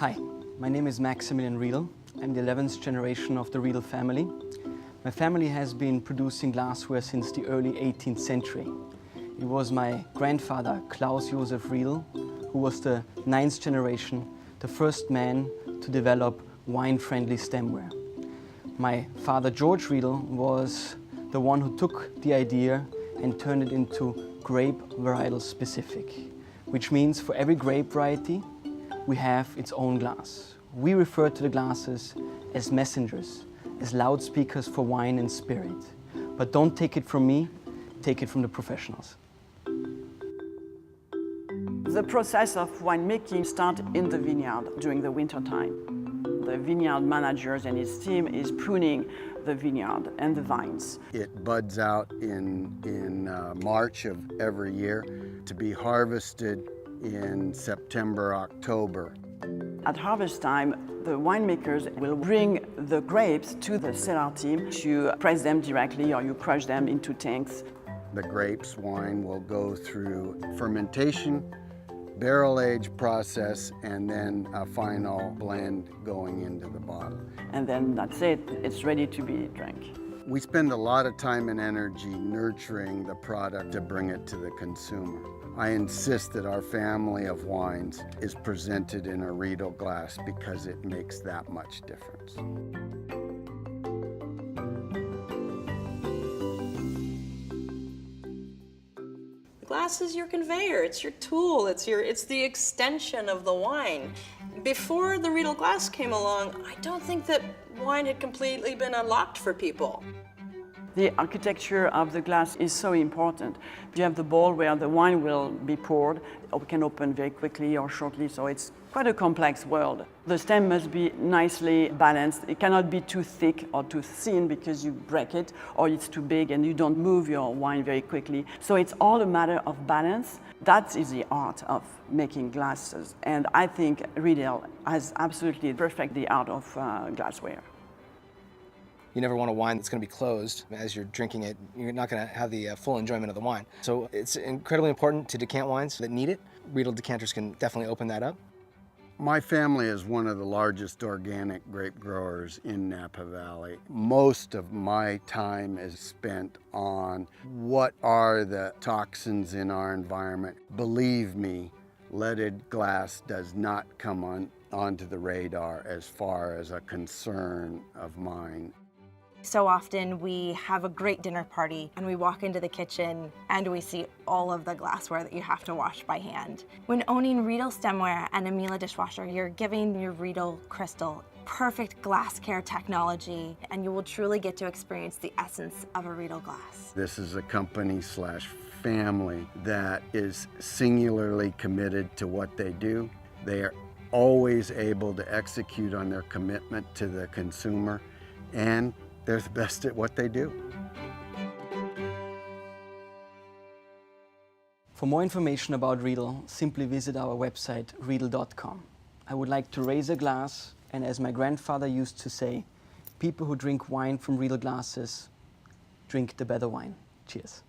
Hi, my name is Maximilian Riedel. I'm the 11th generation of the Riedel family. My family has been producing glassware since the early 18th century. It was my grandfather, Klaus Josef Riedel, who was the 9th generation, the first man to develop wine-friendly stemware. My father, George Riedel, was the one who took the idea and turned it into grape varietal specific, which means for every grape variety, we have its own glass. We refer to the glasses as messengers, as loudspeakers for wine and spirit. But don't take it from me, take it from the professionals. The process of winemaking starts in the vineyard during the winter time. The vineyard managers and his team is pruning the vineyard and the vines. It buds out in March of every year to be harvested in September, October. At harvest time, the winemakers will bring the grapes to the cellar team to press them directly, or you crush them into tanks. The grapes wine will go through fermentation, barrel age process, and then a final blend going into the bottle. And then that's it, it's ready to be drank. We spend a lot of time and energy nurturing the product to bring it to the consumer. I insist that our family of wines is presented in a Riedel glass because it makes that much difference. The glass is your conveyor, it's your tool, it's the extension of the wine. Before the Riedel glass came along, I don't think that wine had completely been unlocked for people. The architecture of the glass is so important. You have the bowl where the wine will be poured, or can open very quickly or shortly, so it's quite a complex world. The stem must be nicely balanced. It cannot be too thick or too thin because you break it, or it's too big and you don't move your wine very quickly. So it's all a matter of balance. That is the art of making glasses, and I think Riedel has absolutely perfected the art of glassware. You never want a wine that's going to be closed. As you're drinking it, you're not going to have the full enjoyment of the wine. So it's incredibly important to decant wines that need it. Riedel decanters can definitely open that up. My family is one of the largest organic grape growers in Napa Valley. Most of my time is spent on what are the toxins in our environment. Believe me, leaded glass does not come onto the radar as far as a concern of mine. So often we have a great dinner party and we walk into the kitchen and we see all of the glassware that you have to wash by hand. When owning Riedel stemware and a Miele dishwasher, you're giving your Riedel crystal perfect glass care technology, and you will truly get to experience the essence of a Riedel glass. This is a company/family that is singularly committed to what they do. They are always able to execute on their commitment to the consumer, and they're the best at what they do. For more information about Riedel, simply visit our website, riedel.com. I would like to raise a glass, and as my grandfather used to say, people who drink wine from Riedel glasses drink the better wine. Cheers.